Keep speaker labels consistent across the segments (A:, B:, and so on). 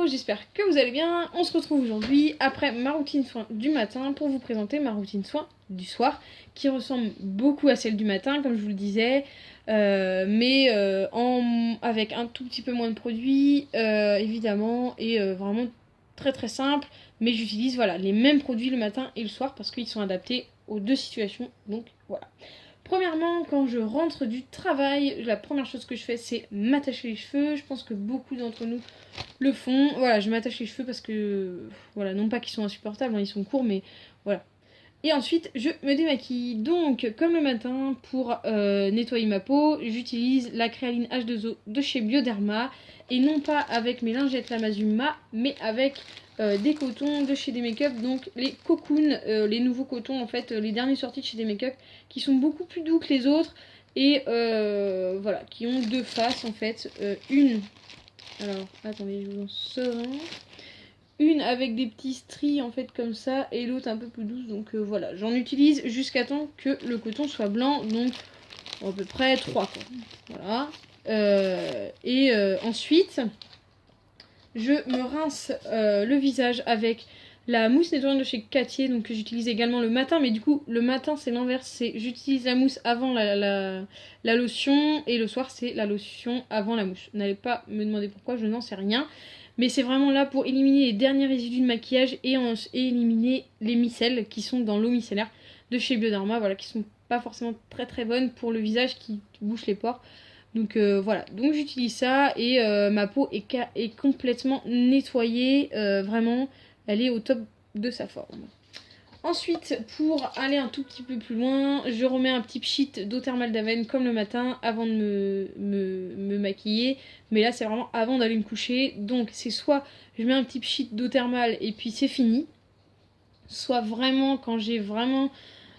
A: j'espère que vous allez bien. On se retrouve aujourd'hui après ma routine soin du matin pour vous présenter ma routine soin du soir qui ressemble beaucoup à celle du matin comme je vous le disais, mais avec un tout petit peu moins de produits évidemment et vraiment très très simple, mais j'utilise voilà, les mêmes produits le matin et le soir parce qu'ils sont adaptés aux deux situations, donc voilà. Premièrement, quand je rentre du travail, la première chose que je fais, c'est m'attacher les cheveux. Je pense que beaucoup d'entre nous le font. Voilà, je m'attache les cheveux parce que, voilà, non pas qu'ils sont insupportables, hein, ils sont courts, mais voilà. Et ensuite, je me démaquille. Donc, comme le matin, pour nettoyer ma peau, j'utilise la créaline H2O de chez Bioderma. Et non pas avec mes lingettes Lamazuma, mais avec des cotons de chez des make-up. Donc, les Cocoon, les nouveaux cotons, en fait, les derniers sortis de chez des make-up, qui sont beaucoup plus doux que les autres. Et voilà, qui ont deux faces, en fait. Une... Alors, attendez, je vous en sors un. Une avec des petits stries en fait comme ça et l'autre un peu plus douce, donc voilà, j'en utilise jusqu'à temps que le coton soit blanc, donc à peu près 3 quoi. Voilà. Ensuite je me rince le visage avec la mousse nettoyante de chez Cattier, donc que j'utilise également le matin, mais du coup le matin c'est l'inverse, c'est j'utilise la mousse avant la lotion et le soir c'est la lotion avant la mousse. N'allez pas me demander pourquoi, je n'en sais rien. Mais c'est vraiment là pour éliminer les derniers résidus de maquillage et éliminer les micelles qui sont dans l'eau micellaire de chez Bioderma, voilà, qui sont pas forcément très très bonnes pour le visage qui bouche les pores. Donc voilà, donc j'utilise ça et ma peau est complètement nettoyée, vraiment, elle est au top de sa forme. Ensuite, pour aller un tout petit peu plus loin, je remets un petit pchit d'eau thermale d'Aven comme le matin avant de me maquiller. Mais là, c'est vraiment avant d'aller me coucher. Donc, c'est soit je mets un petit pchit d'eau thermale et puis c'est fini. Soit vraiment, quand je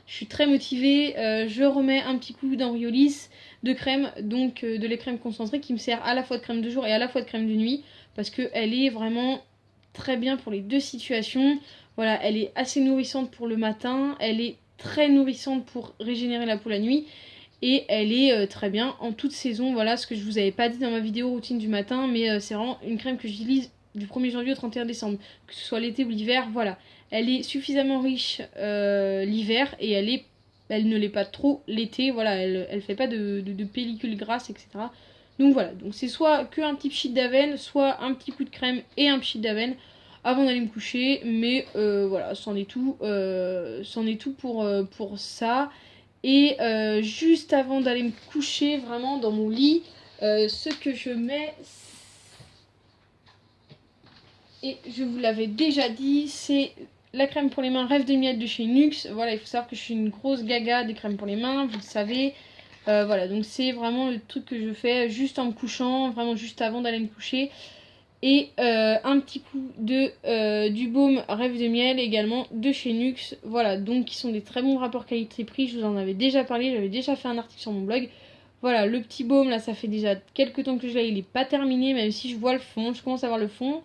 A: suis très motivée, je remets un petit coup d'Ambriolis de crème, donc de lait crème concentré qui me sert à la fois de crème de jour et à la fois de crème de nuit. Parce qu'elle est vraiment très bien pour les deux situations. Voilà, elle est assez nourrissante pour le matin, elle est très nourrissante pour régénérer la peau la nuit, et elle est très bien en toute saison. Voilà ce que je vous avais pas dit dans ma vidéo routine du matin, mais c'est vraiment une crème que j'utilise du 1er janvier au 31 décembre, que ce soit l'été ou l'hiver. Voilà, elle est suffisamment riche l'hiver, et elle ne l'est pas trop l'été. Voilà, elle fait pas de pellicule grasse, etc. Donc voilà, donc c'est soit que un petit pchit d'Aven, soit un petit coup de crème et un pchit d'Aven avant d'aller me coucher, mais voilà, c'en est tout pour ça. Et juste avant d'aller me coucher, vraiment dans mon lit, ce que je mets, et je vous l'avais déjà dit, c'est la crème pour les mains Rêve de Miel de chez Nuxe. Voilà, il faut savoir que je suis une grosse gaga des crèmes pour les mains, vous le savez. Voilà, donc c'est vraiment le truc que je fais juste en me couchant, vraiment juste avant d'aller me coucher. Et un petit coup du baume Rêve de Miel également de chez Nuxe. Voilà, donc qui sont des très bons rapports qualité-prix. Je vous en avais déjà parlé, j'avais déjà fait un article sur mon blog. Voilà, le petit baume là, ça fait déjà quelques temps que je l'ai, il est pas terminé, même si je vois le fond, je commence à voir le fond.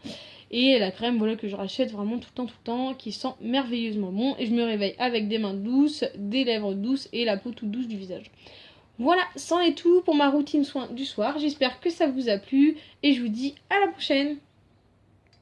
A: Et la crème, voilà, que je rachète vraiment tout le temps, qui sent merveilleusement bon. Et je me réveille avec des mains douces, des lèvres douces et la peau toute douce du visage. Voilà, c'en est tout pour ma routine soin du soir. J'espère que ça vous a plu et je vous dis à la prochaine.